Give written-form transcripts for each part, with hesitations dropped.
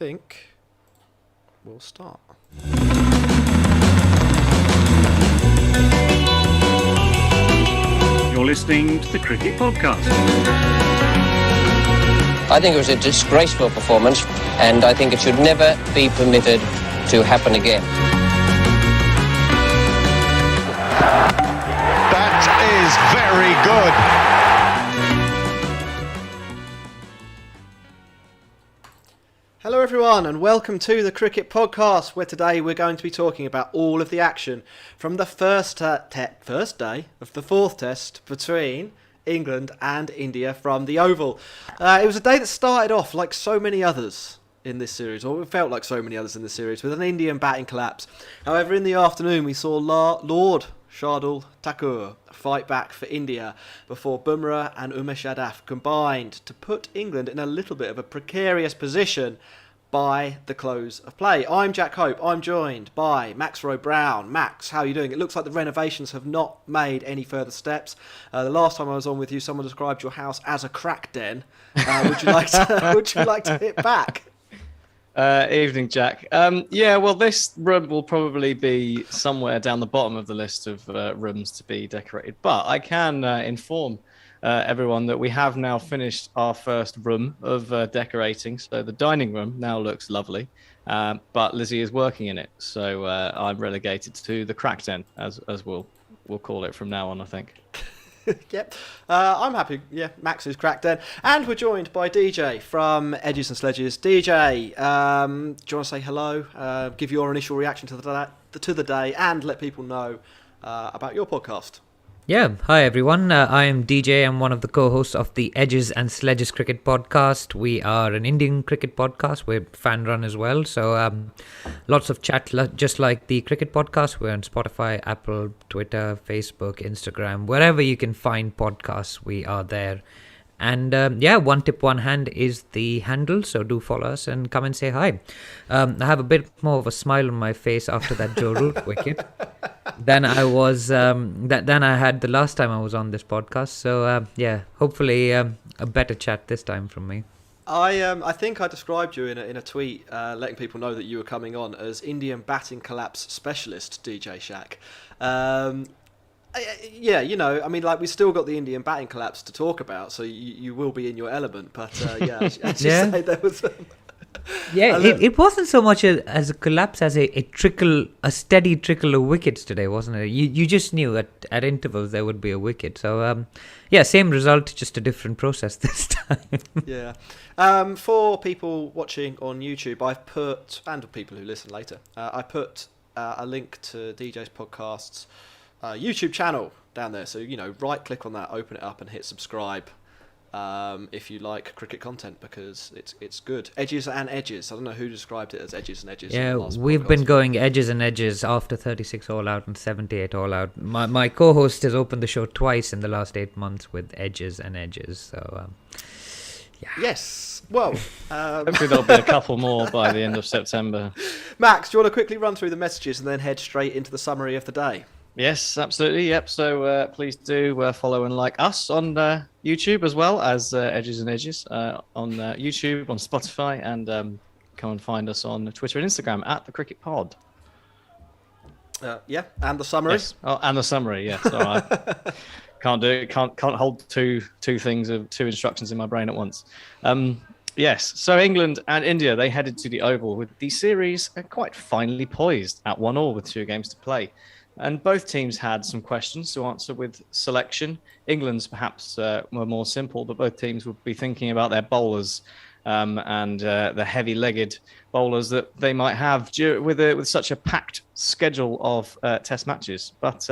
think we'll start. You're listening to the Cricket Podcast. I think it was a disgraceful performance, and I think it should never be permitted to happen again. That is very good. Hello everyone and welcome to the Cricket Podcast, where today we're going to be talking about all of the action from the first day of the fourth test between England and India from the Oval. It was a day that started off like so many others in this series, or it felt like so many others in this series, with an Indian batting collapse. However, in the afternoon we saw Lord Shardul Thakur fight back for India before Bumrah and Umesh Yadav combined to put England in a little bit of a precarious position by the close of play. I'm Jack Hope. I'm joined by Max Rowe-Brown. Max, how are you doing? It looks like the renovations have not made any further steps. The last time I was on with you, someone described your house as a crack den. Would you like to hit back? Evening, Jack. Well, this room will probably be somewhere down the bottom of the list of rooms to be decorated. But I can inform everyone that we have now finished our first room of decorating. So the dining room now looks lovely, but Lizzie is working in it. So I'm relegated to the crack den, as we'll call it from now on, I think. Yep, I'm happy. Yeah, Max is cracked then. And we're joined by DJ from Edges and Sledges. DJ, do you want to say hello, give your initial reaction to the day, and let people know about your podcast? Yeah, hi everyone. I am DJ. I'm one of the co-hosts of the Edges and Sledges Cricket Podcast. We are an Indian cricket podcast. We're fan run as well. So lots of chat, just like the Cricket Podcast. We're on Spotify, Apple, Twitter, Facebook, Instagram. Wherever you can find podcasts, we are there. And one tip, one hand is the handle. So do follow us and come and say hi. I have a bit more of a smile on my face after that Joe Root wicket than I was than I had the last time I was on this podcast. So hopefully a better chat this time from me. I think I described you in a tweet letting people know that you were coming on as Indian batting collapse specialist, DJ Shaq. We still got the Indian batting collapse to talk about, so you will be in your element. But as you say, there was. It wasn't so much as a collapse as a steady trickle of wickets today, wasn't it? You just knew at intervals there would be a wicket. So same result, just a different process this time. Yeah. For people watching on YouTube, and people who listen later, I put a link to DJ's podcast's YouTube channel down there. So right click on that, open it up, and hit subscribe. If you like cricket content, because it's good. Edges and Edges. I don't know who described it as Edges and Edges. Yeah, we've been going Edges and Edges after 36 all out and 78 all out. My co-host has opened the show twice in the last 8 months with Edges and Edges. So yes. Well, hopefully there'll be a couple more by the end of September. Max, do you want to quickly run through the messages and then head straight into the summary of the day? Yes, absolutely. Yep. So please do follow and like us on YouTube as well as Edges and Edges on YouTube, on Spotify, and come and find us on Twitter and Instagram at the Cricket Pod. And the summary. Yes. Oh, and the summary. Yeah. So I can't do it. Can't hold two instructions in my brain at once. Yes. So England and India, they headed to the Oval with the series quite finely poised at 1-1 with 2 games to play. And both teams had some questions to answer with selection. England's perhaps were more simple, but both teams would be thinking about their bowlers and the heavy-legged bowlers that they might have with such a packed schedule of test matches. But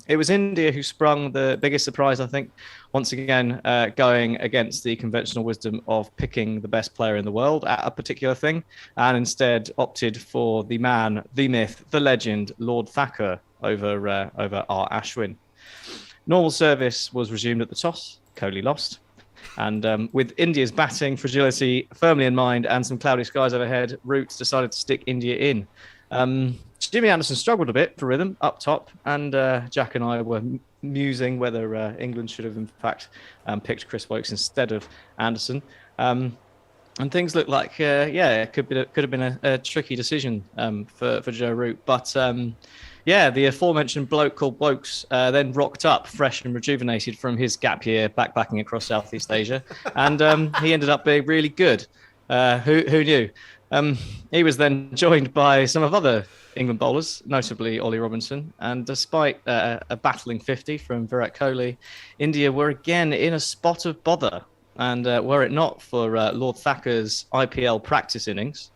it was India who sprung the biggest surprise, I think, once again going against the conventional wisdom of picking the best player in the world at a particular thing, and instead opted for the man, the myth, the legend, Lord Thakur, over our Ashwin. Normal service was resumed at the toss. Kohli lost. And with India's batting fragility firmly in mind and some cloudy skies overhead, Roots decided to stick India in. Jimmy Anderson struggled a bit for rhythm up top, and Jack and I were musing whether England should have in fact picked Chris Wokes instead of Anderson. And And things look like, it could have been a tricky decision for Joe Root. But the aforementioned bloke called Blokes then rocked up, fresh and rejuvenated from his gap year backpacking across Southeast Asia, and he ended up being really good. Who knew? He was then joined by some of other England bowlers, notably Ollie Robinson, and despite a battling 50 from Virat Kohli, India were again in a spot of bother. And were it not for Lord Thakur's IPL practice innings,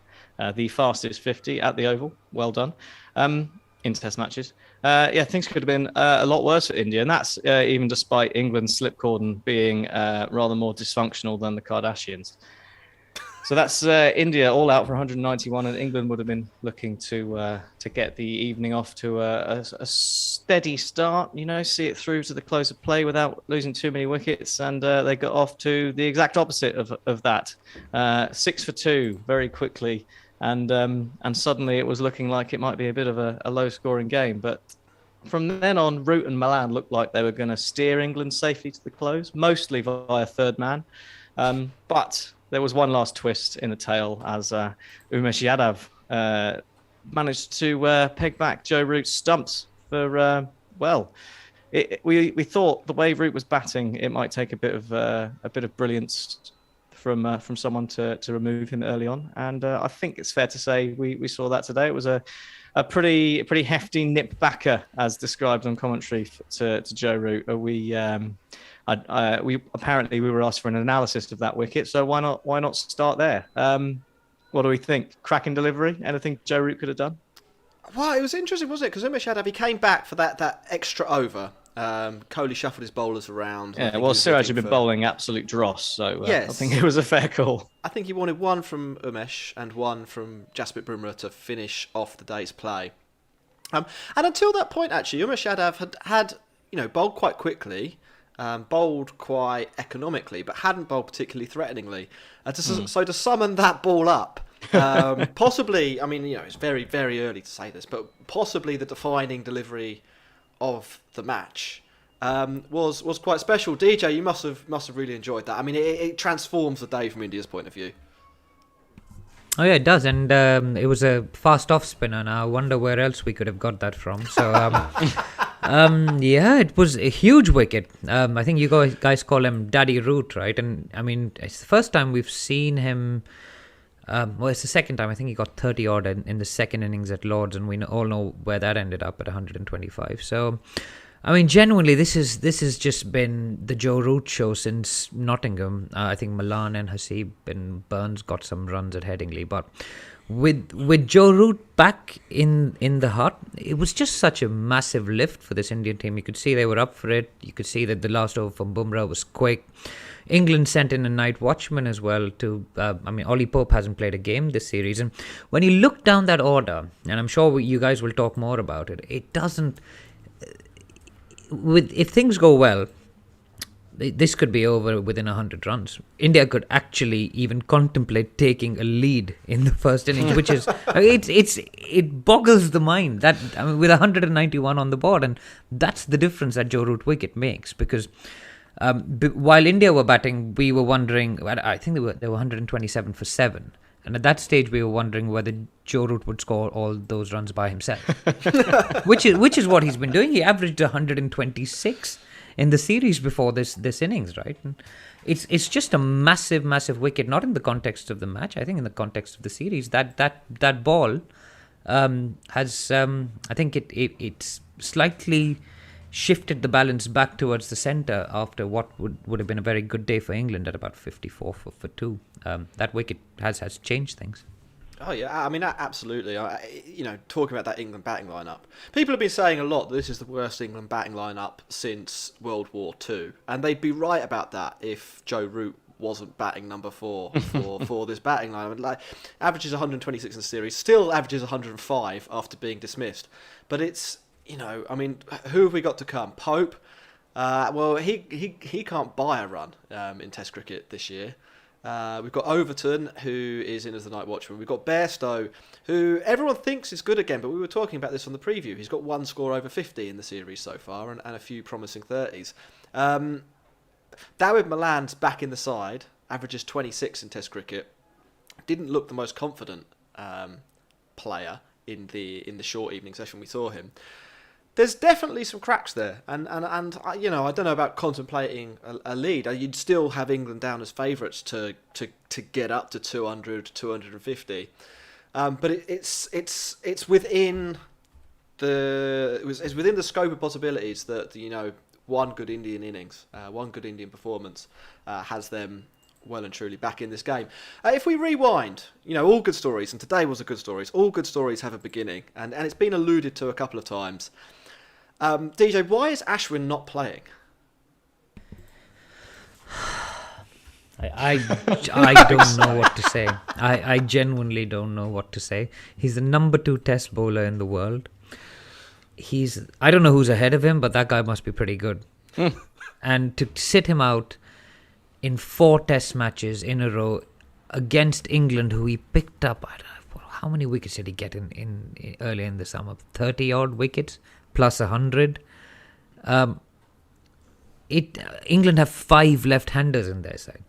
the fastest 50 at the Oval, well done, in Test matches, things could have been a lot worse for India. And that's even despite England's slip cordon being rather more dysfunctional than the Kardashians. So that's India all out for 191, and England would have been looking to get the evening off to a steady start, see it through to the close of play without losing too many wickets, and they got off to the exact opposite of that. 6 for 2 very quickly, and suddenly it was looking like it might be a bit of a low-scoring game. But from then on, Root and Malan looked like they were going to steer England safely to the close, mostly via third man. But there was one last twist in the tail as Umesh Yadav managed to peg back Joe Root's stumps for, we thought the way Root was batting, it might take a bit of brilliance from someone to remove him early on. And I think it's fair to say we saw that today. It was a pretty hefty nip backer, as described on commentary to Joe Root. We were asked for an analysis of that wicket, so why not start there? What do we think? Cracking delivery? Anything Joe Root could have done? Well, it was interesting, wasn't it? Because Umesh Yadav, he came back for that extra over. Kohli shuffled his bowlers around. Yeah, well, Siraj had been bowling absolute dross, so yes. I think it was a fair call. I think he wanted one from Umesh and one from Jasprit Bumrah to finish off the day's play. And until that point, actually, Umesh Yadav had bowled quite quickly. Bowled quite economically, but hadn't bowled particularly threateningly. So to summon that ball up, possibly, it's very, very early to say this, but possibly the defining delivery of the match was quite special. DJ, you must have really enjoyed that. It transforms the day from India's point of view. Oh yeah, it does, and it was a fast off spinner. Now I wonder where else we could have got that from. So, it was a huge wicket. I think you guys call him Daddy Root, right? And it's the first time we've seen him. It's the second time. I think he got 30 odd in the second innings at Lords, and we all know where that ended up at 125. So, genuinely, this has just been the Joe Root show since Nottingham. I think Malan and Hasib and Burns got some runs at Headingley, but with Joe Root back in the hut, it was just such a massive lift for this Indian team. You could see they were up for it. You could see that the last over from Bumrah was quick. England sent in a night watchman as well to, Ollie Pope hasn't played a game this series. And when you look down that order, and I'm sure you guys will talk more about it, it doesn't... If things go well, this could be over within 100 runs. India could actually even contemplate taking a lead in the first innings, which is it boggles the mind that with 191 on the board, and that's the difference that Joe Root wicket makes. Because while India were batting, we were wondering. I think they were 127 for 7. And at that stage, we were wondering whether Joe Root would score all those runs by himself, which is what he's been doing. He averaged 126 in the series before this innings, right? And it's just a massive, massive wicket. Not in the context of the match, I think in the context of the series. That ball has, I think it's slightly shifted the balance back towards the centre after what would have been a very good day for England at about 54 for 2. That wicket has changed things. Oh yeah, absolutely. Talking about that England batting lineup, people have been saying a lot that this is the worst England batting lineup since World War II, and they'd be right about that if Joe Root wasn't batting number 4 for this batting lineup. Like, averages 126 in the series, still averages 105 after being dismissed. But it's who have we got to come? Pope. He can't buy a run in Test cricket this year. We've got Overton, who is in as the night watchman. We've got Bairstow, who everyone thinks is good again, but we were talking about this on the preview. He's got one score over 50 in the series so far, and a few promising 30s. Dawid Malan's back in the side, averages 26 in Test cricket. didn't look the most confident player in the short evening session we saw him. There's definitely some cracks there, and you know, I don't know about contemplating a lead. You'd still have England down as favourites to get up to 200, 250, but it's within it's within the scope of possibilities that, you know, one good Indian innings, one good Indian performance has them well and truly back in this game. If we rewind, you know, all good stories, and today was a good story. All good stories have a beginning, and it's been alluded to a couple of times. DJ, why is Ashwin not playing? I don't know what to say. I genuinely don't know what to say. He's the number 2 test bowler in the world. I don't know who's ahead of him, but that guy must be pretty good. And to sit him out in 4 test matches in a row against England, who he picked up, I don't know, how many wickets did he get in earlier in the summer? 30 odd wickets plus 100. England have 5 left-handers in their side.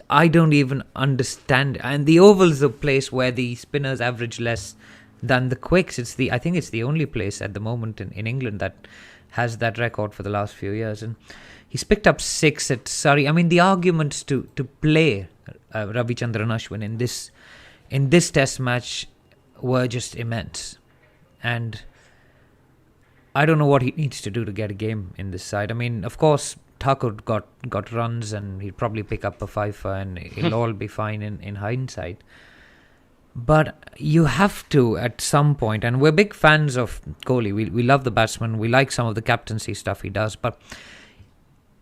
I don't even understand. And the Oval's a place where the spinners average less than the quicks. I think it's the only place at the moment in England that has that record for the last few years. And he's picked up 6 at Surrey. I mean, the arguments to play Ravichandran Ashwin in this test match were just immense. And I don't know what he needs to do to get a game in this side. I mean, of course, Thakur got runs, and he'll probably pick up a fifer, and it'll all be fine in hindsight. But you have to, at some point, and we're big fans of Kohli. We love the batsman. We like some of the captaincy stuff he does. But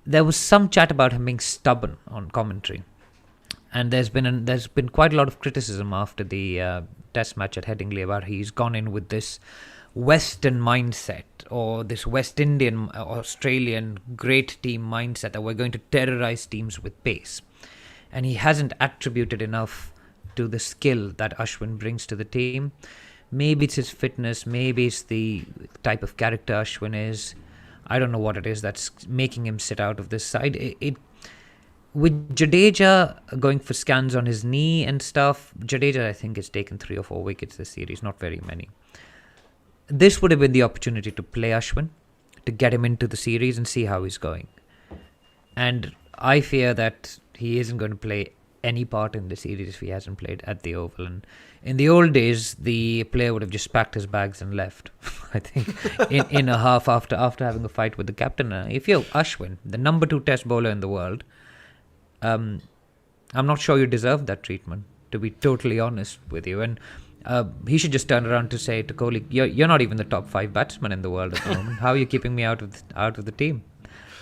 there was some chat about him being stubborn on commentary. And there's been quite a lot of criticism after the test match at Headingley about he's gone in with this Western mindset, or this West Indian, Australian great team mindset that we're going to terrorise teams with pace. And he hasn't attributed enough to the skill that Ashwin brings to the team. Maybe it's his fitness, maybe it's the type of character Ashwin is. I don't know what it is that's making him sit out of this side. With Jadeja going for scans on his knee and stuff, Jadeja, I think, has taken 3 or 4 wickets this series, not very many. This would have been the opportunity to play Ashwin, to get him into the series and see how he's going. And I fear that he isn't going to play any part in the series if he hasn't played at the Oval. And in the old days, the player would have just packed his bags and left, I think, in a half after having a fight with the captain. If you're Ashwin, the number 2 test bowler in the world, I'm not sure you deserve that treatment, to be totally honest with you. And he should just turn around to say to Kohli, you're not even the top 5 batsman in the world at the moment. How are you keeping me out of the team?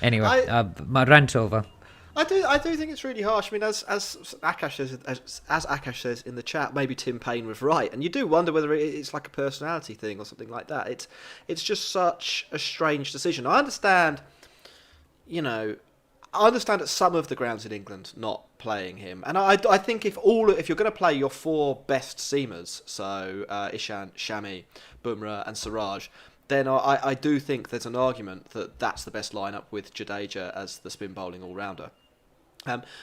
Anyway, my rant's over. I do think it's really harsh. I mean, as Akash says in the chat, maybe Tim Payne was right, and you do wonder whether it's like a personality thing or something like that. It's just such a strange decision. I understand, you know, at some of the grounds in England not playing him, and I think if you're going to play your 4 best seamers, so Ishant, Shami, Bumrah, and Siraj, then I do think there's an argument that that's the best lineup with Jadeja as the spin bowling all rounder.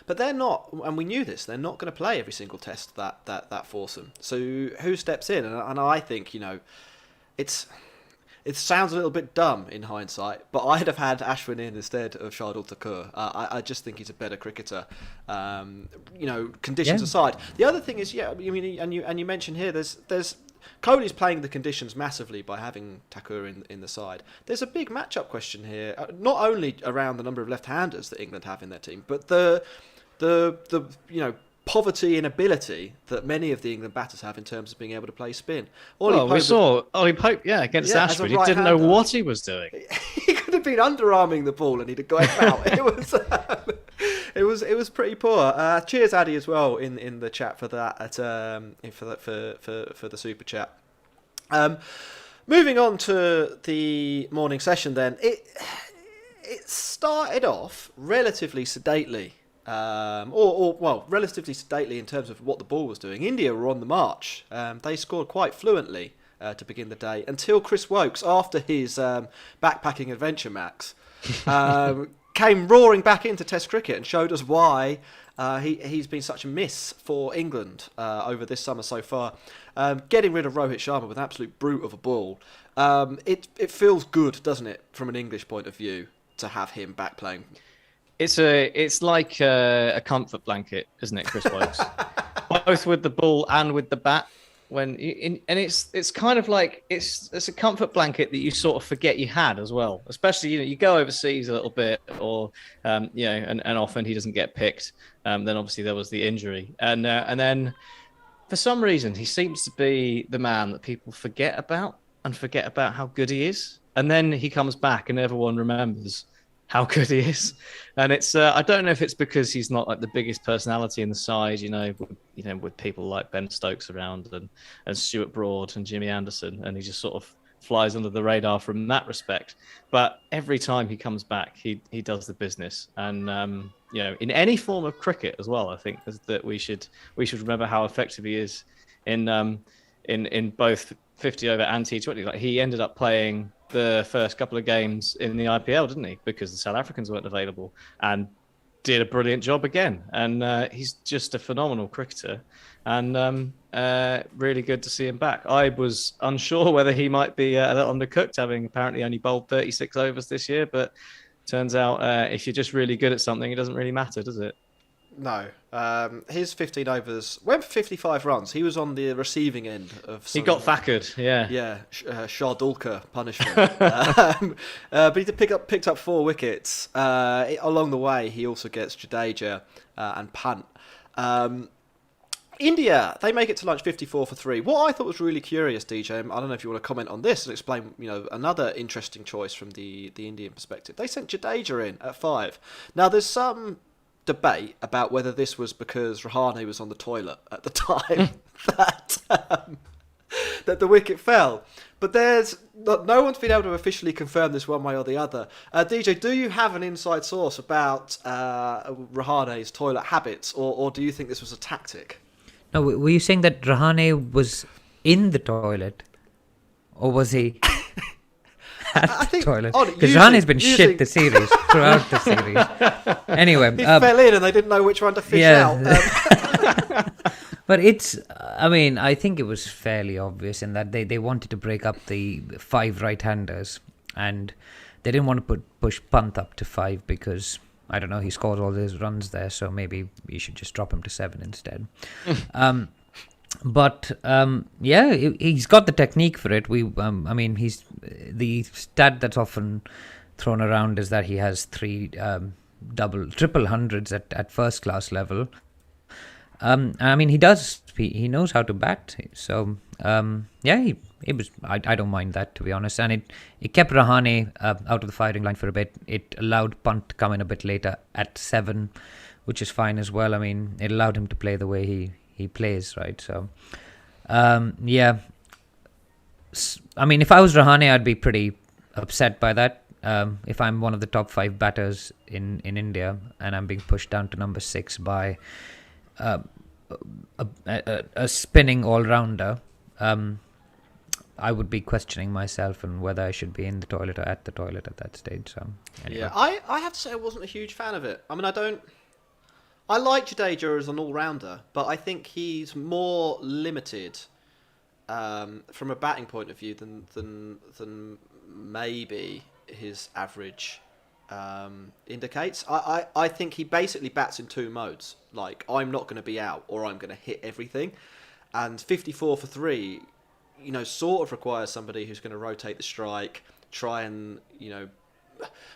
But they're not, and we knew this, they're not going to play every single test that foursome. So who steps in? And I think, you know, it sounds a little bit dumb in hindsight, but I'd have had Ashwin in instead of Shardul Thakur. I just think he's a better cricketer. You know, conditions aside. The other thing is, I mean, and you mentioned here, there's Kohli's playing the conditions massively by having Thakur in the side. There's a big matchup question here, not only around the number of left-handers that England have in their team, but the you know, poverty in ability that many of the England batters have in terms of being able to play spin. We saw Ollie Pope, against Ashwin. He didn't know what he was doing. He could have been underarming the ball and he'd have gone out. It was pretty poor. Cheers, Addy, as well in the chat for that. For the super chat. Moving on to the morning session, then it started off relatively sedately. Relatively sedately in terms of what the ball was doing. India were on the march. They scored quite fluently to begin the day until Chris Wokes, after his backpacking adventure max, came roaring back into Test cricket and showed us why He's been such a miss for England over this summer so far. Getting rid of Rohit Sharma with an absolute brute of a ball, it feels good, doesn't it, from an English point of view, to have him back playing. It's like a comfort blanket, isn't it, Chris Wokes? Both with the ball and with the bat. And it's kind of like it's a comfort blanket that you sort of forget you had as well. Especially you go overseas a little bit, or and often he doesn't get picked. Then obviously there was the injury, and then for some reason he seems to be the man that people forget about how good he is, and then he comes back and everyone remembers how good he is. And it's I don't know if it's because he's not like the biggest personality in the side, with people like Ben Stokes around and Stuart Broad and Jimmy Anderson, and he just sort of flies under the radar from that respect. But every time he comes back, he does the business. And in any form of cricket as well, I think that we should remember how effective he is in both 50 over and T20. Like, he ended up playing the first couple of games in the IPL, didn't he? Because the South Africans weren't available, and did a brilliant job again. And he's just a phenomenal cricketer, and really good to see him back. I was unsure whether he might be a little undercooked, having apparently only bowled 36 overs this year, but turns out if you're just really good at something, it doesn't really matter, does it? No. His 15 overs went for 55 runs. He was on the receiving end of some... He got Thakured, yeah. Yeah, Shardul punishment. But he picked up 4 wickets. Along the way, he also gets Jadeja and Pant. India, they make it to lunch 54 for 3. What I thought was really curious, DJ, I don't know if you want to comment on this and explain, another interesting choice from the Indian perspective. They sent Jadeja in at 5. Now, there's some debate about whether this was because Rahane was on the toilet at the time that the wicket fell. But no one's been able to officially confirm this one way or the other. DJ, do you have an inside source about Rahane's toilet habits, or do you think this was a tactic? No, were you saying that Rahane was in the toilet, or was he at the toilet? Because Rahane's been shit the series, throughout the series. Anyway. He fell in and they didn't know which one to fish out. But I think it was fairly obvious in that they wanted to break up the 5 right-handers, and they didn't want to push Pant up to 5 because, I don't know, he scores all those runs there, so maybe you should just drop him to 7 instead. He's got the technique for it. He's the stat that's often thrown around is that he has 3 triple hundreds at first class level. He knows how to bat. So it was. I don't mind that, to be honest. And it kept Rahane out of the firing line for a bit. It allowed Pant to come in a bit later at 7, which is fine as well. It allowed him to play the way he plays, right? So, if I was Rahane, I'd be pretty upset by that. If I'm one of the top 5 batters in India and I'm being pushed down to number 6 by a spinning all-rounder, I would be questioning myself and whether I should be in the toilet or at the toilet at that stage. So, anyway. Yeah, I have to say I wasn't a huge fan of it. I like Jadeja as an all-rounder, but I think he's more limited from a batting point of view than maybe his average indicates. I think he basically bats in 2 modes. Like, I'm not going to be out or I'm going to hit everything. And 54 for 3, sort of requires somebody who's going to rotate the strike, try and,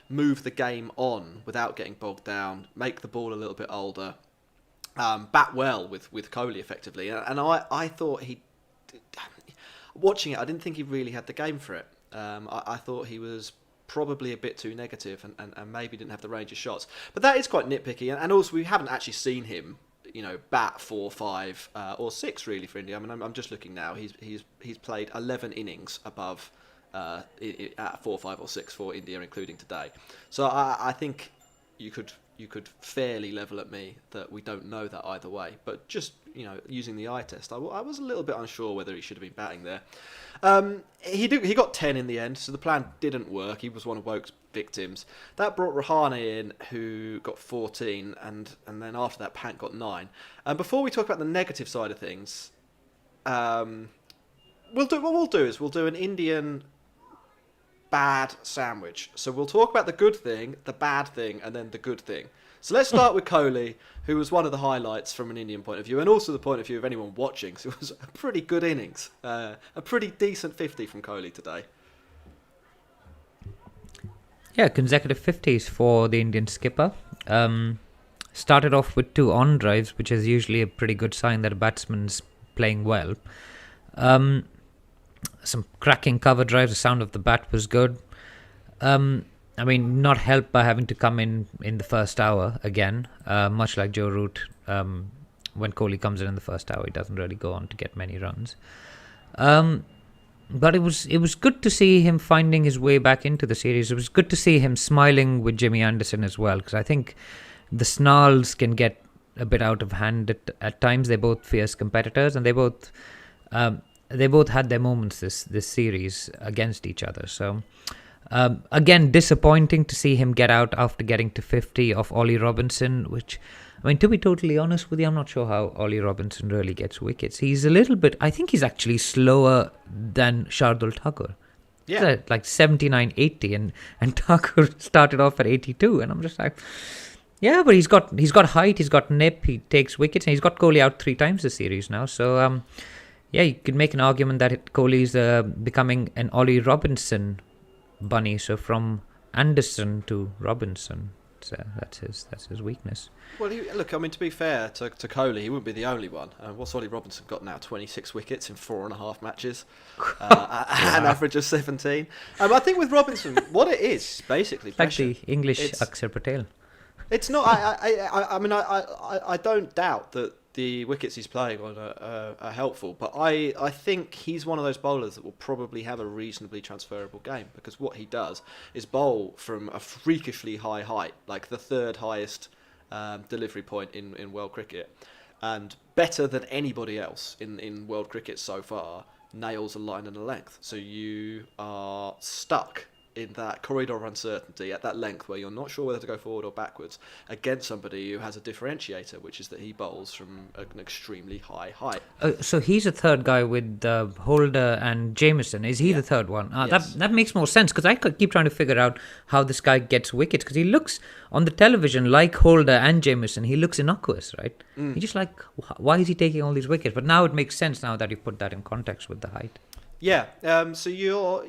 move the game on without getting bogged down, make the ball a little bit older, bat well with Kohli effectively. And I thought watching it, I didn't think he really had the game for it. I thought he was probably a bit too negative and maybe didn't have the range of shots. But that is quite nitpicky. And also, we haven't actually seen him, bat 4, 5 or 6 really for India. I'm just looking now. He's played 11 innings above at 4, 5 or 6 for India, including today. So I think you could you could fairly level at me that we don't know that either way. But just, using the eye test, I was a little bit unsure whether he should have been batting there. He got 10 in the end, so the plan didn't work. He was one of Woke's victims. That brought Rahane in, who got 14, and then after that, Pant got 9. And before we talk about the negative side of things, we'll do an Indian bad sandwich. So we'll talk about the good thing, the bad thing, and then the good thing. So let's start with Kohli, who was one of the highlights from an Indian point of view, and also the point of view of anyone watching. So it was a pretty good innings, a pretty decent 50 from Kohli today. Yeah, consecutive 50s for the Indian skipper. Started off with 2 on drives, which is usually a pretty good sign that a batsman's playing well. Some cracking cover drives. The sound of the bat was good. Not helped by having to come in the first hour again. Much like Joe Root, when Kohli comes in the first hour, he doesn't really go on to get many runs. But it was good to see him finding his way back into the series. It was good to see him smiling with Jimmy Anderson as well, because I think the snarls can get a bit out of hand at times. They're both fierce competitors, and they both had their moments this series against each other. So again, disappointing to see him get out after getting to 50 off Ollie Robinson, which, to be totally honest with you, I'm not sure how Ollie Robinson really gets wickets. He's a little bit, I think he's actually slower than Shardul Thakur. Yeah. Like 79, 80, and Thakur started off at 82, and I'm just like, yeah, but he's got height, he's got nip, he takes wickets, and he's got Kohli out 3 times this series now. So, yeah, you could make an argument that Kohli is becoming an Ollie Robinson bunny. So from Anderson to Robinson, so that's his weakness. Well, to be fair to Kohli, he wouldn't be the only one. What's Ollie Robinson got now? 26 wickets in 4.5 matches, an average of 17. I think with Robinson, what it is basically pressure. Like the English Akshar Patel. It's not. I don't doubt that the wickets he's playing on are helpful, but I think he's one of those bowlers that will probably have a reasonably transferable game, because what he does is bowl from a freakishly high height, like the 3rd highest delivery point in world cricket, and better than anybody else in world cricket so far, nails a line and a length. So you are stuck in that corridor of uncertainty at that length where you're not sure whether to go forward or backwards against somebody who has a differentiator, which is that he bowls from an extremely high height. So he's a third guy with Holder and Jameson. Is he the third one? Yes. That makes more sense, because I keep trying to figure out how this guy gets wickets, because he looks on the television like Holder and Jameson. He looks innocuous, right? You're just like, why is he taking all these wickets? But now it makes sense now that you put that in context with the height. Yeah, so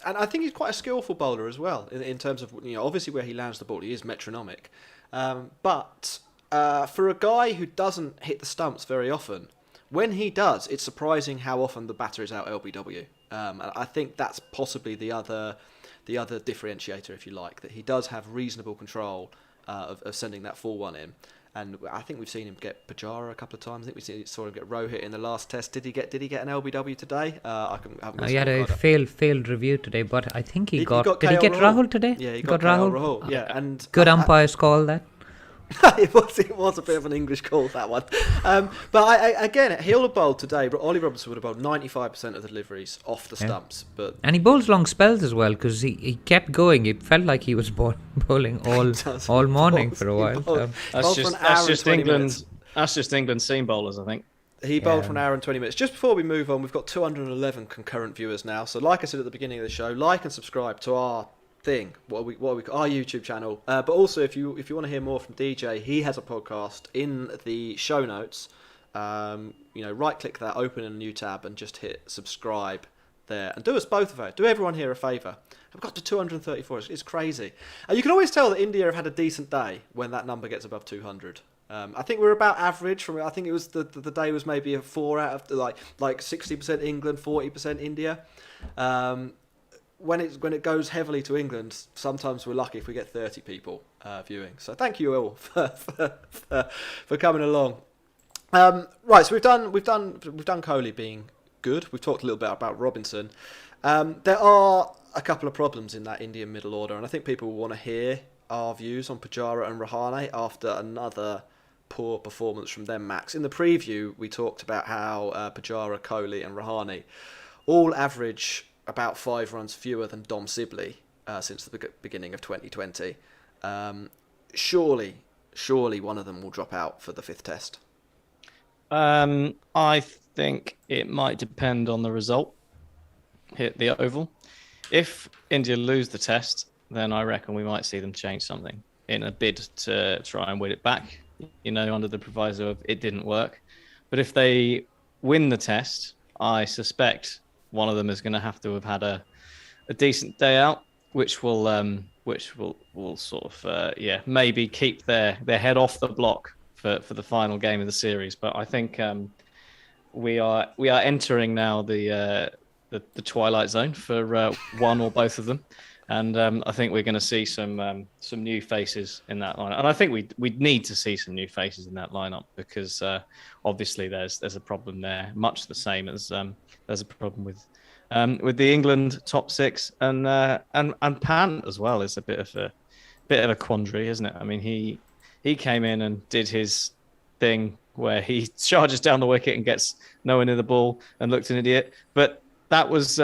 and I think he's quite a skillful bowler as well in terms of, obviously where he lands the ball, he is metronomic. But for a guy who doesn't hit the stumps very often, when he does, it's surprising how often the batter is out LBW. And I think that's possibly the other differentiator, if you like, that he does have reasonable control of sending that full one in. And I think we've seen him get Pujara a couple of times. I think we saw him get Rohit in the last test. Did he get an LBW today? I haven't got he had a failed review today, but I think he got. Did he KL get Rahul today? Yeah, he got Rahul. Yeah, and good umpires call that. it was a bit of an English call, that one. But again, he'll have bowled today, but Ollie Robinson would have bowled 95% of the deliveries off the stumps. And he bowls long spells as well, because he kept going. It felt like he was bowling all morning for a while. That's just England's seam bowlers, I think. He bowled for an hour and 20 minutes. Just before we move on, we've got 211 concurrent viewers now. So like I said at the beginning of the show, like and subscribe to our our YouTube channel, but also if you want to hear more from DJ, he has a podcast in the show notes. Right click that, open a new tab, and just hit subscribe there, and do us both a favour. Do everyone here a favour. I've got to 234. It's crazy. You can always tell that India have had a decent day when that number gets above 200. I think we're about average. I think it was the day was maybe a 4 out of like 60% England, 40% India. When it goes heavily to England, sometimes we're lucky if we get 30 people viewing. So thank you all for coming along. Right, so we've done Kohli being good. We've talked a little bit about Robinson. There are a couple of problems in that Indian middle order, and I think people will want to hear our views on Pujara and Rahane after another poor performance from them, Max. In the preview, we talked about how Pujara, Kohli and Rahane all average about 5 runs fewer than Dom Sibley since the beginning of 2020. Surely one of them will drop out for the 5th test. I think it might depend on the result. Hit the Oval. If India lose the test, then I reckon we might see them change something in a bid to try and win it back, under the proviso of it didn't work. But if they win the test, I suspect one of them is going to have had a decent day out, which will sort of maybe keep their head off the block for the final game of the series. But I think we are entering now the twilight zone for one or both of them, and I think we're going to see some new faces in that lineup. And I think we need to see some new faces in that lineup because obviously there's a problem there, much the same as there's a problem with the England top 6 and Pant as well is a bit of a quandary, isn't it? I mean, he came in and did his thing where he charges down the wicket and gets nowhere near the ball and looked an idiot, but that was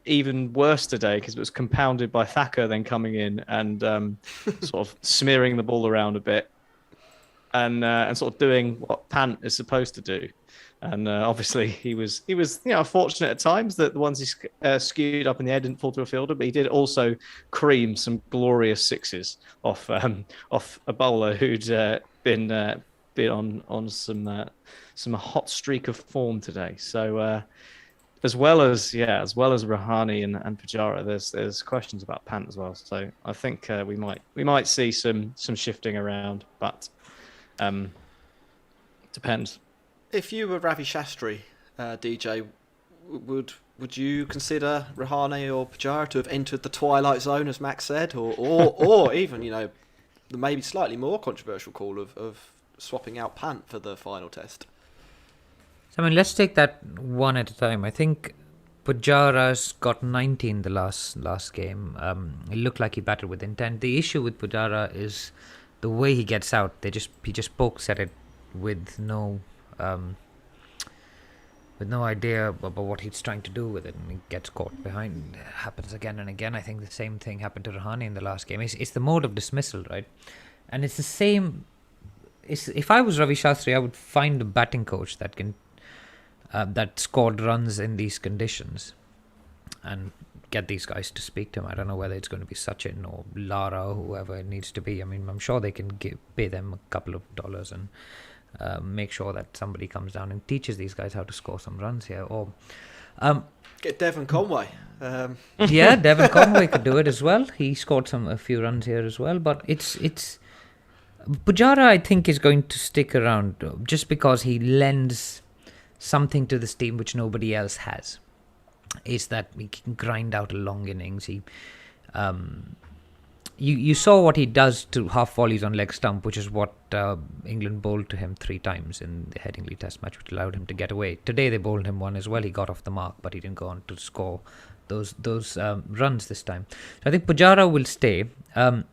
even worse today because it was compounded by Thakur then coming in and sort of smearing the ball around a bit and sort of doing what Pant is supposed to do. And obviously he was fortunate at times that the ones he skewed up in the air didn't fall to a fielder, but he did also cream some glorious sixes off a bowler who'd been on some hot streak of form today. So. As well as Rahane and Pujara, there's questions about Pant as well. So I think we might see some shifting around, but depends. If you were Ravi Shastri, DJ, would you consider Rahane or Pujara to have entered the twilight zone, as Max said, or even the maybe slightly more controversial call of swapping out Pant for the final test? I mean, let's take that one at a time. I think Pujara's got 90 in the last game. It looked like he batted with intent. The issue with Pujara is the way he gets out. He just pokes at it with no idea about what he's trying to do with it, and he gets caught behind. It happens again and again. I think the same thing happened to Rahane in the last game. It's the mode of dismissal, right? And it's the same. If I was Ravi Shastri, I would find a batting coach that can. That scored runs in these conditions and get these guys to speak to him. I don't know whether it's going to be Sachin or Lara or whoever it needs to be. I mean, I'm sure they can pay them a couple of dollars and make sure that somebody comes down and teaches these guys how to score some runs here. Or get Devon Conway. Yeah, Devon Conway could do it as well. He scored a few runs here as well. But it's Pujara, I think, is going to stick around just because he lends something to this team which nobody else has. Is that he can grind out a long innings. You saw what he does to half volleys on leg stump, which is what England bowled to him 3 times in the Headingley Test match, which allowed him to get away. Today they bowled him one as well. He got off the mark, but he didn't go on to score those runs this time. So I think Pujara will stay. I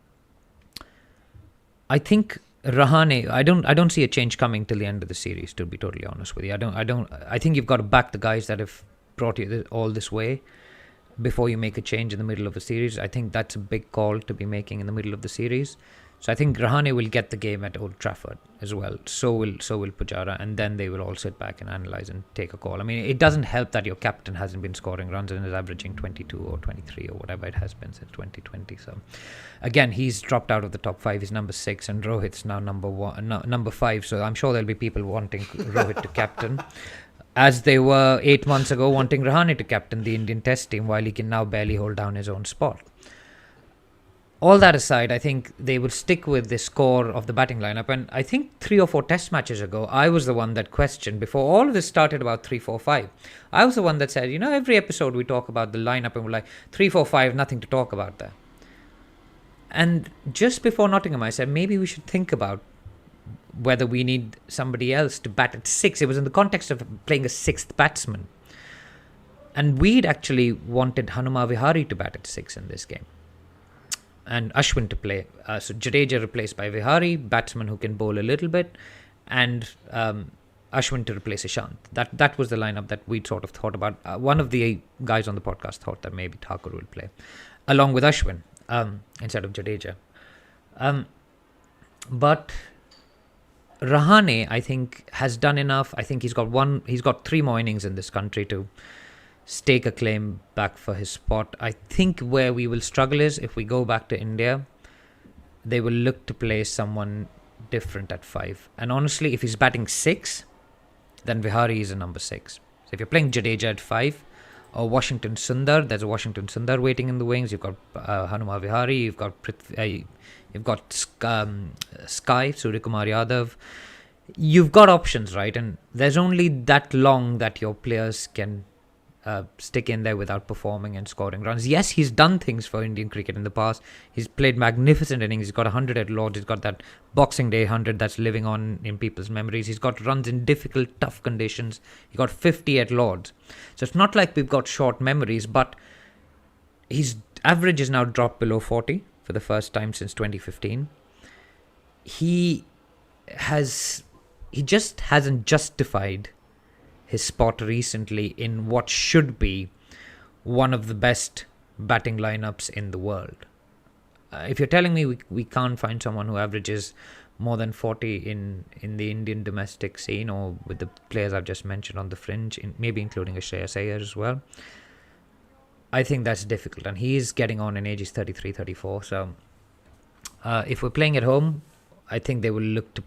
think Rahane, I don't see a change coming till the end of the series, to be totally honest with you. I think you've got to back the guys that have brought you all this way before you make a change in the middle of a series. I think that's a big call to be making in the middle of the series. So I think Rahane will get the game at Old Trafford as well. So will Pujara, and then they will all sit back and analyse and take a call. I mean, it doesn't help that your captain hasn't been scoring runs and is averaging 22 or 23 or whatever it has been since 2020. So again, he's dropped out of the top 5. He's number 6, and Rohit's now number 5. So I'm sure there'll be people wanting Rohit to captain, as they were 8 months ago wanting Rahane to captain the Indian Test team, while he can now barely hold down his own spot. All that aside, I think they will stick with this core of the batting lineup. And I think 3 or 4 test matches ago, I was the one that questioned, before all of this started about 3, 4, 5. I was the one that said, every episode we talk about the lineup and we're like, 3, 4, 5, nothing to talk about there. And just before Nottingham, I said, maybe we should think about whether we need somebody else to bat at 6. It was in the context of playing a 6th batsman. And we'd actually wanted Hanuma Vihari to bat at 6 in this game. and Ashwin to play. So Jadeja replaced by Vihari, batsman who can bowl a little bit, and Ashwin to replace Ishant. That was the lineup that we sort of thought about. One of the guys on the podcast thought that maybe Thakur will play, along with Ashwin, instead of Jadeja. But Rahane, I think, has done enough. I think he's got 3 more innings in this country to stake a claim back for his spot. I think where we will struggle is if we go back to India, they will look to play someone different at 5. And honestly, if he's batting 6, then Vihari is a number 6. So if you're playing Jadeja at 5, or Washington Sundar, there's a Washington Sundar waiting in the wings. You've got Hanuma Vihari, you've got Sky, Suryakumar Yadav. You've got options, right? And there's only that long that your players can stick in there without performing and scoring runs. Yes, he's done things for Indian cricket in the past. He's played magnificent innings. He's got 100 at Lords. He's got that Boxing Day 100 that's living on in people's memories. He's got runs in difficult, tough conditions. He got 50 at Lords. So it's not like we've got short memories, but his average is now dropped below 40 for the first time since 2015. He just hasn't justified his spot recently in what should be one of the best batting lineups in the world. If you're telling me we can't find someone who averages more than 40 in the Indian domestic scene, or with the players I've just mentioned on the fringe, maybe including a Shreyas Iyer as well, I think that's difficult. And he is getting on in age, he's 33, 34. So if we're playing at home, I think they will look to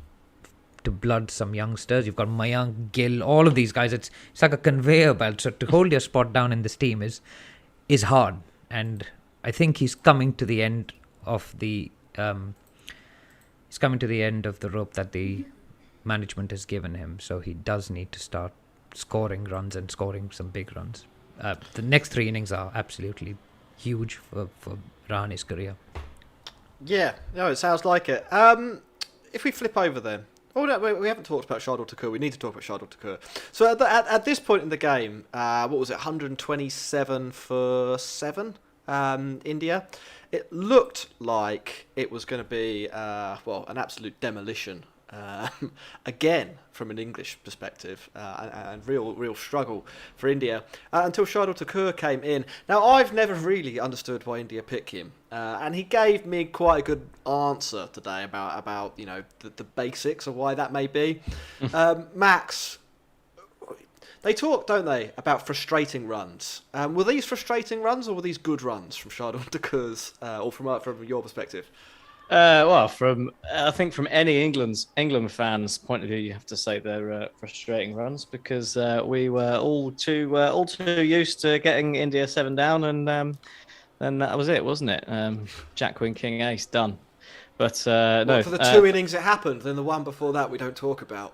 blood some youngsters. You've got Mayank, Gill, all of these guys. It's like a conveyor belt. So to hold your spot down in this team is hard. And I think he's coming to the end of the rope that the management has given him. So he does need to start scoring runs and scoring some big runs. The next 3 innings are absolutely huge for Rahane's career. Yeah, no, it sounds like it. If we flip over then. Oh, no, we haven't talked about Shardul Thakur. We need to talk about Shardul Thakur. So at this point in the game, what was it, 127 for 7, India? It looked like it was going to be, an absolute demolition. Again, from an English perspective, and real struggle for India until Shardul Thakur came in. Now, I've never really understood why India picked him, and he gave me quite a good answer today about the basics of why that may be. Max, they talk, don't they, about frustrating runs? Were these frustrating runs, or were these good runs from Shardul Thakur's, or from your perspective? I think from any England fans' point of view, you have to say they're frustrating runs, because we were all too used to getting India 7 down, and then that was it, wasn't it? Jack Queen King Ace done. But no, for the 2 innings it happened, then the one before that we don't talk about.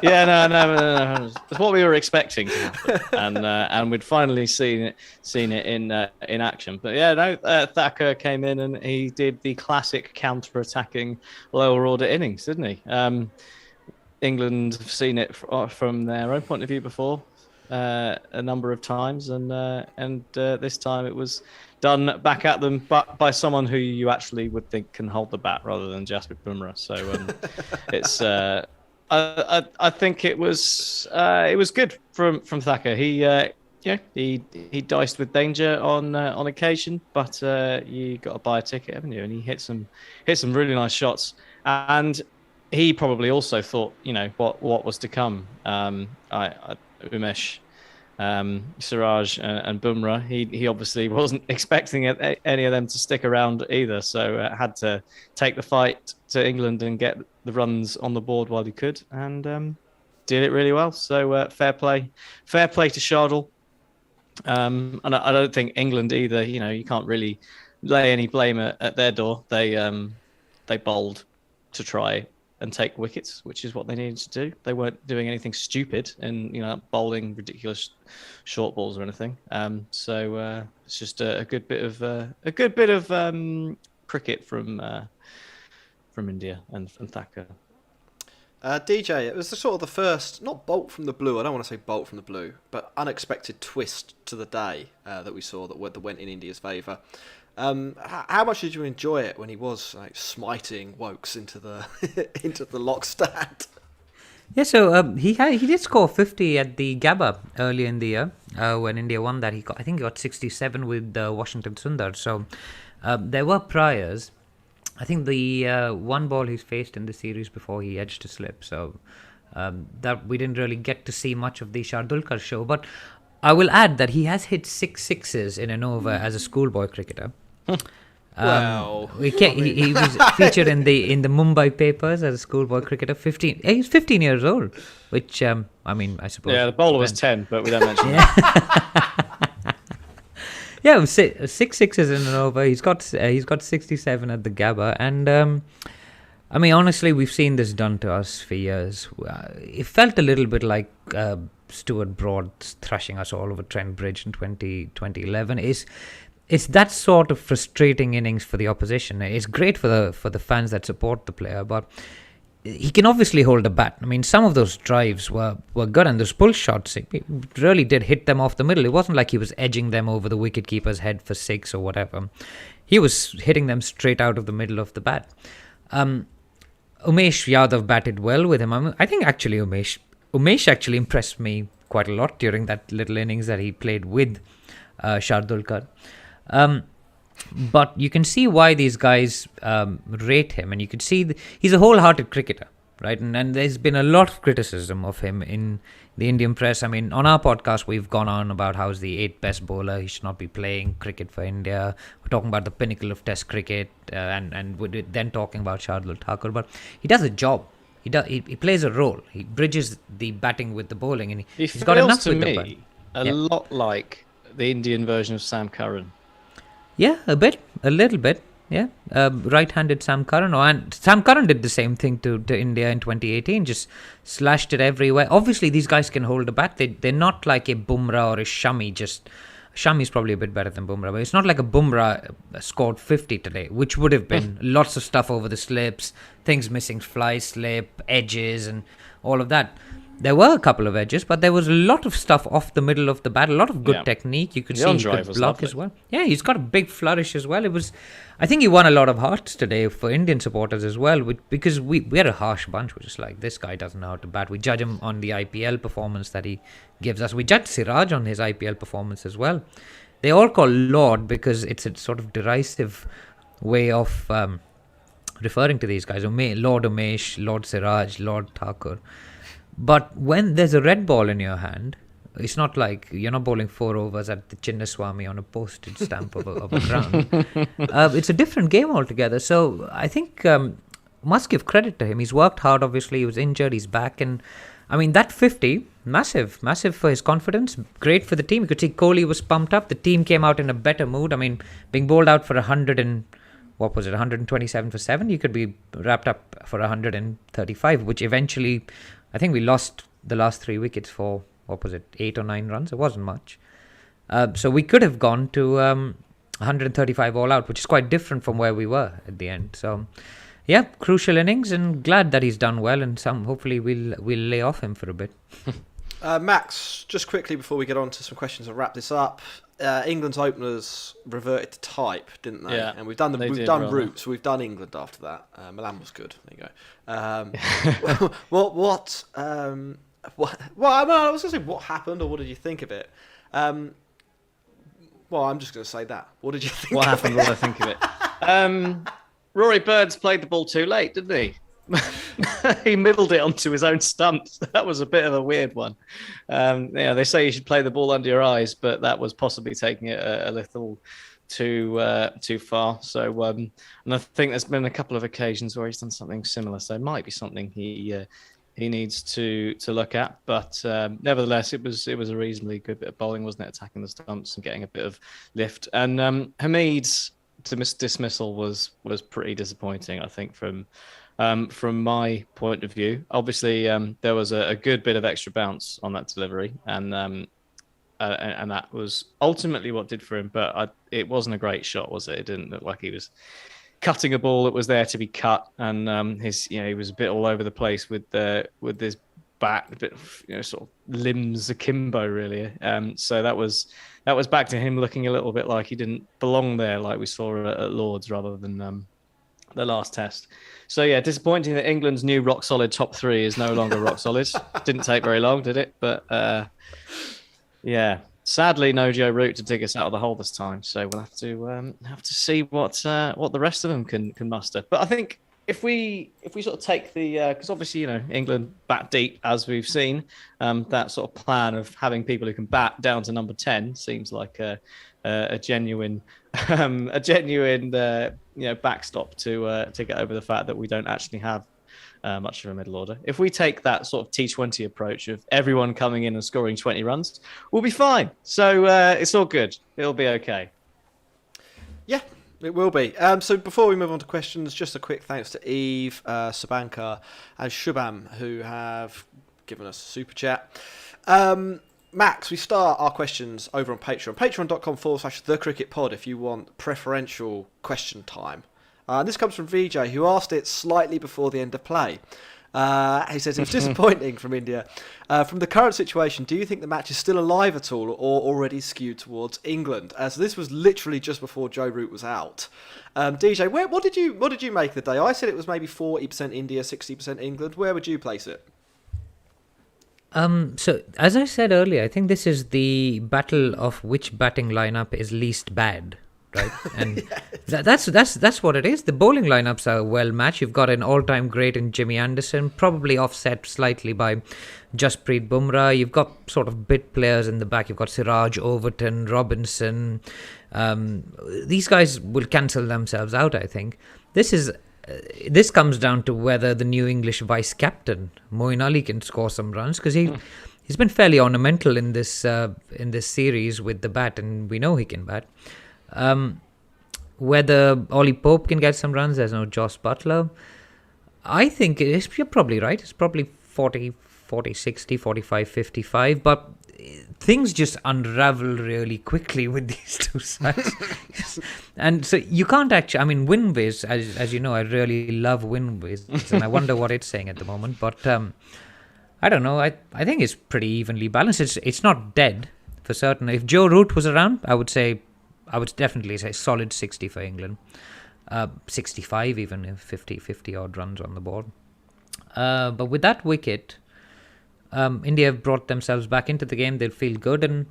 Yeah, no. It's what we were expecting to happen, and we'd finally seen it in action. But yeah, no, Thakur came in and he did the classic counter-attacking lower order innings, didn't he? England have seen it from their own point of view before a number of times, and this time it was done back at them, but by someone who you actually would think can hold the bat rather than Jasprit Bumrah. So it's I think it was good from Thakur. He diced with danger on occasion, but you got to buy a ticket, haven't you? And he hit some really nice shots, and he probably also thought what was to come. Umesh, Siraj and Bumrah, he obviously wasn't expecting any of them to stick around either, so had to take the fight to England and get the runs on the board while he could, and did it really well. So fair play to Shardul. And I don't think England either, you can't really lay any blame at their door. They bowled to try and take wickets, which is what they needed to do. They weren't doing anything stupid and bowling ridiculous short balls or anything. So it's just a good bit of cricket from India and from Thakur. DJ, it was the first, not bolt from the blue, I don't want to say bolt from the blue, but unexpected twist to the day that we saw that went in India's favour. How much did you enjoy it when he was like smiting Wokes into the into the lock stand? Yeah, so he did score 50 at the Gabba earlier in the year when India won that. I think he got 67 with Washington Sundar. So there were priors. I think the one ball he's faced in the series before he edged a slip. So that we didn't really get to see much of the Shardulkar show. But I will add that he has hit 6 sixes in an over as a schoolboy cricketer. Well, he was featured in the Mumbai papers as a schoolboy cricketer. He's 15 years old, which I suppose. Yeah, the bowler was 10, but we don't mention that. Yeah, 6 sixes in an over. He's got 67 at the Gabba, and honestly, we've seen this done to us for years. It felt a little bit like Stuart Broad thrashing us all over Trent Bridge in 2011. It's that sort of frustrating innings for the opposition. It's great for the fans that support the player, but he can obviously hold a bat. I mean, some of those drives were good, and those pull shots, he really did hit them off the middle. It wasn't like he was edging them over the wicketkeeper's head for 6 or whatever. He was hitting them straight out of the middle of the bat. Umesh Yadav batted well with him. I think actually Umesh actually impressed me quite a lot during that little innings that he played with Shardulkar. But you can see why these guys rate him, and you can see he's a wholehearted cricketer, right? And there's been a lot of criticism of him in the Indian press. I mean, on our podcast, we've gone on about how he's the 8th best bowler. He should not be playing cricket for India. We're talking about the pinnacle of Test cricket, and we're then talking about Shardul Thakur. But he does a job. He plays a role. He bridges the batting with the bowling, and he's got enough with the bat. A lot like the Indian version of Sam Curran. Yeah, a little bit. Yeah, right-handed Sam Curran. And Sam Curran did the same thing to India in 2018, just slashed it everywhere. Obviously, these guys can hold a bat. They're not like a Bumrah or a Shami. Shami's probably a bit better than Bumrah, but it's not like a Bumrah scored 50 today, which would have been lots of stuff over the slips, things missing fly slip, edges, and all of that. There were a couple of edges, but there was a lot of stuff off the middle of the bat, a lot of good technique. You could see he could block as well. Yeah, he's got a big flourish as well. I think he won a lot of hearts today for Indian supporters as well, because we had a harsh bunch. We're just like, this guy doesn't know how to bat. We judge him on the IPL performance that he gives us. We judge Siraj on his IPL performance as well. They all call Lord because it's a sort of derisive way of referring to these guys. Lord Umesh, Lord Siraj, Lord Thakur. But when there's a red ball in your hand, it's not like you're not bowling 4 overs at the Chinnaswamy on a postage stamp of a ground. It's a different game altogether. So I think must give credit to him. He's worked hard, obviously. He was injured. He's back. And I mean, that 50, massive for his confidence. Great for the team. You could see Kohli was pumped up. The team came out in a better mood. I mean, being bowled out for 127 for 7, you could be wrapped up for 135, which eventually... I think we lost the last 3 wickets for, 8 or 9 runs? It wasn't much. So we could have gone to 135 all out, which is quite different from where we were at the end. So, yeah, crucial innings, and glad that he's done well, and hopefully we'll lay off him for a bit. Max, just quickly before we get on to some questions and wrap this up, England's openers reverted to type, didn't they? Yeah, and we've done Root, so we've done England after that. Milan was good. There you go. What I was going to say, what happened, or what did you think of it? Well, I'm just going to say that. What did you think? What happened? What did I think of it? Rory Bird's played the ball too late, didn't he? He middled it onto his own stumps. That was a bit of a weird one. They say you should play the ball under your eyes, but that was possibly taking it a little too far. So, and I think there's been a couple of occasions where he's done something similar. So it might be something he needs to look at. But nevertheless, it was a reasonably good bit of bowling, wasn't it? Attacking the stumps and getting a bit of lift. And Hamid's dismissal was pretty disappointing, I think, from my point of view. Obviously, there was a good bit of extra bounce on that delivery, and that was ultimately what did for him. But it wasn't a great shot, was it? It didn't look like he was cutting a ball that was there to be cut, and he was a bit all over the place with this bat, a bit sort of limbs akimbo really. So that was back to him looking a little bit like he didn't belong there, like we saw at Lords rather than the last test. So yeah, disappointing that England's new rock solid top three is no longer rock solid. Didn't take very long, did it? But yeah, sadly no Joe Root to dig us out of the hole this time. So we'll have to see what the rest of them can muster. But I think if we sort of take the because obviously England bat deep as we've seen, that sort of plan of having people who can bat down to number 10 seems like a genuine backstop to get over the fact that we don't actually have much of a middle order. If we take that sort of T20 approach of everyone coming in and scoring 20 runs, we'll be fine. So it's all good. It'll be okay. Yeah, it will be. So before we move on to questions, just a quick thanks to Eve, Sabanka and Shubham, who have given us a super chat. Max, we start our questions over on Patreon. Patreon.com/thecricketpod if you want preferential question time. This comes from VJ, who asked it slightly before the end of play. He says it was disappointing from India. From the current situation, do you think the match is still alive at all, or already skewed towards England? As this was literally just before Joe Root was out. DJ, what did you make of the day? I said it was maybe 40% India, 60% England. Where would you place it? So as I said earlier, I think this is the battle of which batting lineup is least bad, right? And that's what it is. The bowling lineups are well matched. You've got an all-time great in Jimmy Anderson, probably offset slightly by Jasprit Bumrah. You've got sort of bit players in the back. You've got Siraj, Overton, Robinson. These guys will cancel themselves out, I think. This comes down to whether the new English vice captain Moeen Ali can score some runs, because he's been fairly ornamental in this series with the bat, and we know he can bat. Whether Ollie Pope can get some runs, there's no Joss Butler. I think you're probably right. It's probably 40, 60, 45, 55, but things just unravel really quickly with these two sides. And so you can't actually, I mean, WinWiz, as you know, I really love WinWiz, and I wonder what it's saying at the moment. But I don't know. I think it's pretty evenly balanced. It's not dead for certain. If Joe Root was around, I would definitely say solid 60 for England. 65 even, if 50 odd runs on the board. But with that wicket, India have brought themselves back into the game. They'll feel good, and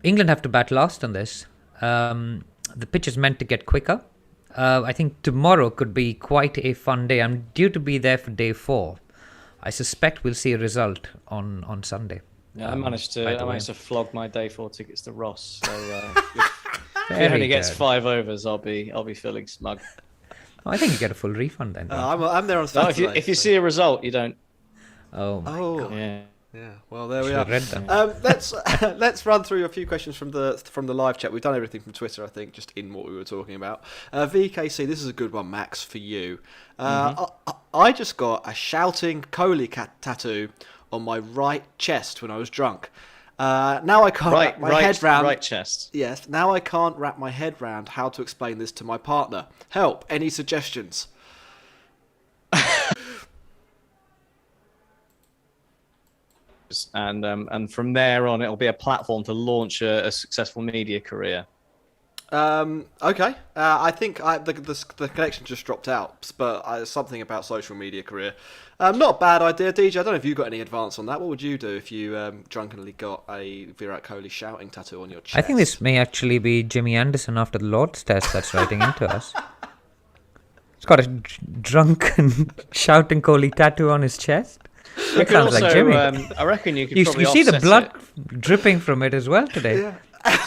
England have to bat last on this. The pitch is meant to get quicker. I think tomorrow could be quite a fun day. I'm due to be there for day 4. I suspect we'll see a result on Sunday. Yeah, I managed to flog my day 4 tickets to Ross. So if he only gets 5 overs, I'll be feeling smug. I think you get a full refund then. I'm there on Saturday. No, if you see a result, you don't. Oh my God. Yeah. Well, there we are. Let's run through a few questions from the live chat. We've done everything from Twitter, I think, just in what we were talking about. VKC, this is a good one, Max, for you. I just got a shouting Kohli tattoo on my right chest when I was drunk. Now I can't wrap my head round. Right chest. Yes. Now I can't wrap my head round how to explain this to my partner. Help! Any suggestions? And from there on, it'll be a platform to launch a successful media career. Okay. I think the connection just dropped out, but something about social media career. Not a bad idea, DJ. I don't know if you got any advance on that. What would you do if you drunkenly got a Virat Kohli shouting tattoo on your chest? I think this may actually be Jimmy Anderson after the Lord's Test that's writing into us. He's got a drunken shouting Kohli tattoo on his chest. That sounds like Jimmy. I reckon you could probably you see the blood it. dripping from it as well today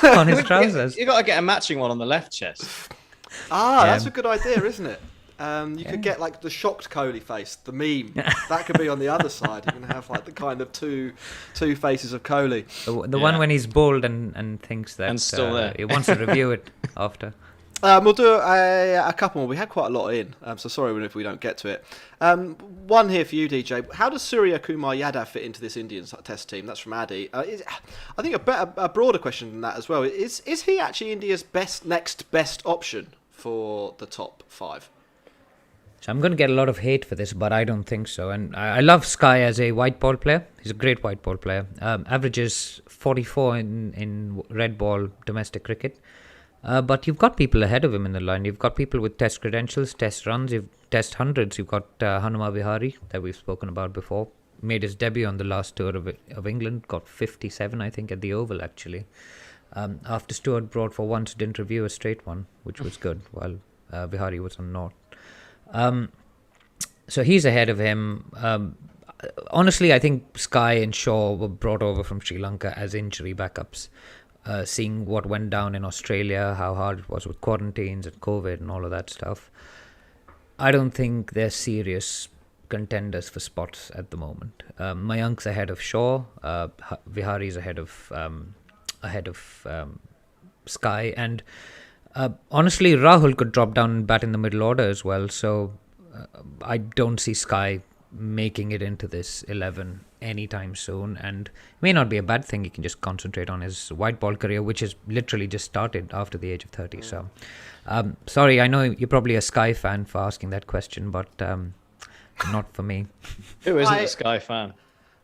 on his trousers. You got to get a matching one on the left chest. That's a good idea, isn't it? You could get like the shocked Kohli face, the meme. That could be on the other side. You can have like the kind of two faces of Kohli. The one when he's bald and thinks that and still there. He wants to review it after. We'll do a couple more. We had quite a lot in, so sorry if we don't get to it. One here for you, DJ. How does Surya Kumar Yadav fit into this Indian test team? That's from Addy. I think a broader question than that as well. Is he actually India's next best option for the top 5? So I'm going to get a lot of hate for this, but I don't think so. And I love Sky as a white ball player. He's a great white ball player. Averages 44 in red ball domestic cricket. But you've got people ahead of him in the line. You've got people with test credentials, test runs, you've test hundreds. You've got Hanuma Vihari that we've spoken about before. Made his debut on the last tour of England. Got 57, I think, at the Oval, actually. After Stewart Broad for once didn't review a straight one, which was good, while Vihari was on naught. So he's ahead of him. Honestly, I think Sky and Shaw were brought over from Sri Lanka as injury backups. Seeing what went down in Australia, how hard it was with quarantines and COVID and all of that stuff. I don't think they're serious contenders for spots at the moment. Mayank's ahead of Shaw. Vihari's ahead of Sky, and honestly, Rahul could drop down and bat in the middle order as well. So I don't see Sky making it into this 11 anytime soon, and it may not be a bad thing. He can just concentrate on his white ball career, which has literally just started after the age of 30. So sorry, I know you're probably a Sky fan for asking that question, but not for me. Who isn't a Sky fan?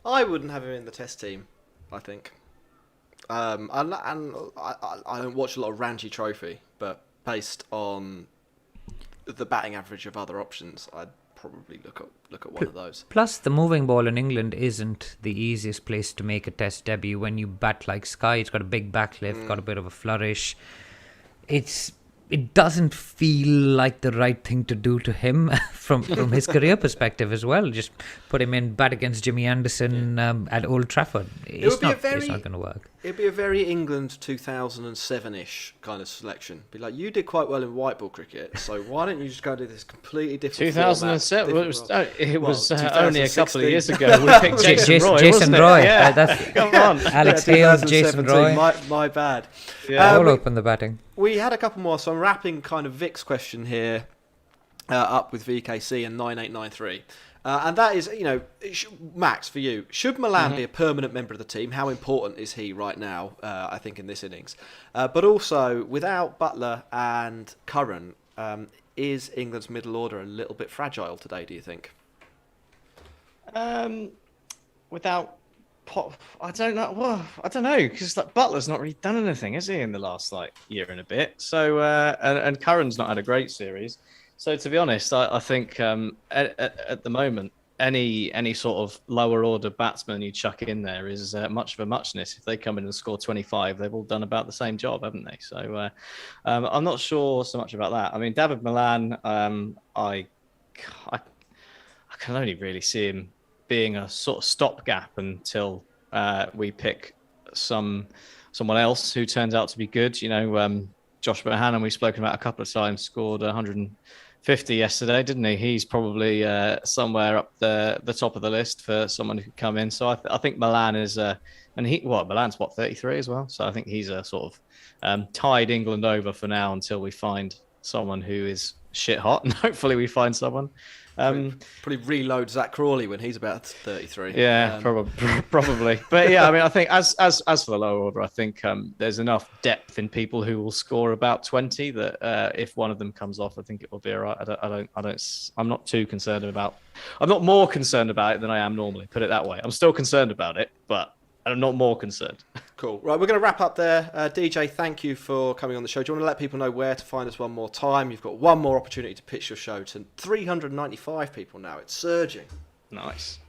I wouldn't have him in the test team, I think. And I don't watch a lot of Ranji Trophy, but based on the batting average of other options, I'd probably look at one of those. Plus, the moving ball in England isn't the easiest place to make a test debut. When you bat like Sky, it's got a big backlift, got a bit of a flourish. It doesn't feel like the right thing to do to him from his career perspective as well. Just put him in, bat against Jimmy Anderson at Old Trafford. It's not going to work. It'd be a very England 2007-ish kind of selection. Be like, you did quite well in white ball cricket, so why don't you just go to this completely different 2007? It was only a couple of 2016. years ago. We picked Jason Roy, Jason wasn't it? Roy. Yeah. Come on. Alex Hales, Jason 2017, Roy. My bad. All open the batting. We had a couple more, so I'm wrapping kind of Vic's question here up with VKC and 9893. And that is, Max, for you, should Milan be a permanent member of the team? How important is he right now, I think, in this innings? But also, without Butler and Curran, is England's middle order a little bit fragile today, do you think? Without Pop, I don't know. Well, I don't know, because Butler's not really done anything, has he, in the last year and a bit? So, and Curran's not had a great series. So, to be honest, I think at the moment, any sort of lower order batsman you chuck in there is much of a muchness. If they come in and score 25, they've all done about the same job, haven't they? So, I'm not sure so much about that. I mean, David Milan, I can only really see him being a sort of stopgap until we pick someone else who turns out to be good. Josh Bohannon, we've spoken about a couple of times, scored 150 yesterday, didn't he? He's probably somewhere up the top of the list for someone who could come in. So I think Milan is, Milan's 33 as well. So I think he's a sort of tied England over for now until we find someone who is shit hot, and hopefully we find someone. Probably reload Zach Crawley when he's about 33. Yeah, probably. But yeah, I mean, I think as for the lower order, I think there's enough depth in people who will score about 20 that if one of them comes off, I think it will be all right. I'm not too concerned about. I'm not more concerned about it than I am normally. Put it that way. I'm still concerned about it, but I'm not more concerned. Cool. Right, we're going to wrap up there. DJ, thank you for coming on the show. Do you want to let people know where to find us one more time? You've got one more opportunity to pitch your show to 395 people now. It's surging. Nice.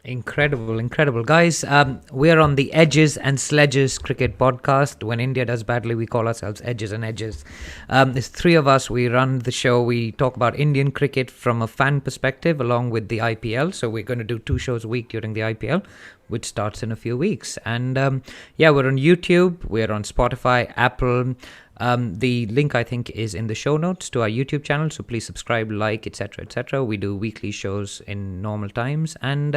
Incredible. Guys, we're on the Edges and Sledges cricket podcast. When India does badly, we call ourselves Edges and Edges. There's three of us. We run the show. We talk about Indian cricket from a fan perspective along with the IPL. So we're going to do 2 shows a week during the IPL, which starts in a few weeks. And we're on YouTube. We're on Spotify, Apple. The link, I think, is in the show notes to our YouTube channel, so please subscribe, like, etc., etc. We do weekly shows in normal times, and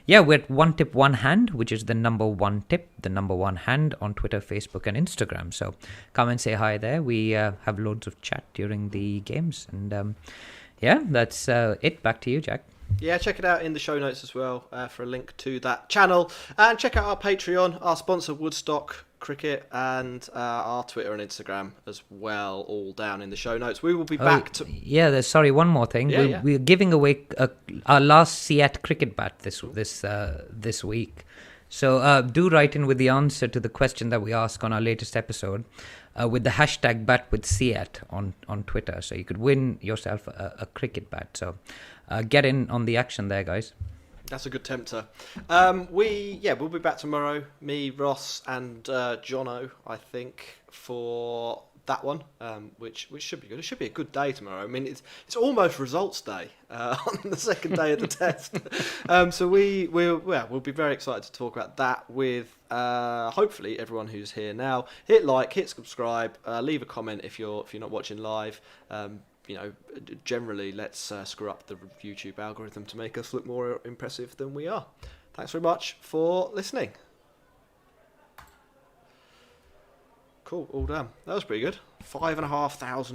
we're at One Tip One Hand, which is the number one tip, the number one hand on Twitter, Facebook, and Instagram. So come and say hi there. We have loads of chat during the games, and that's it. Back to you, Jack. Yeah, check it out in the show notes as well for a link to that channel. And check out our Patreon, our sponsor Woodstock Cricket, and our Twitter and Instagram as well, all down in the show notes. We will be back to... Yeah, sorry, one more thing. We're giving away our last Seat cricket bat this week. So do write in with the answer to the question that we asked on our latest episode with the hashtag #BatWithSeat on Twitter. So you could win yourself a cricket bat. So get in on the action there, guys. That's a good tempter. We'll be back tomorrow. Me, Ross, and Jono, I think, for that one, which should be good. It should be a good day tomorrow. I mean, it's almost results day on the second day of the test. So we'll be very excited to talk about that with hopefully everyone who's here now. Hit like, hit subscribe, leave a comment if you're not watching live. Generally, let's screw up the YouTube algorithm to make us look more impressive than we are. Thanks very much for listening. Cool, all done. That was pretty good. 5,500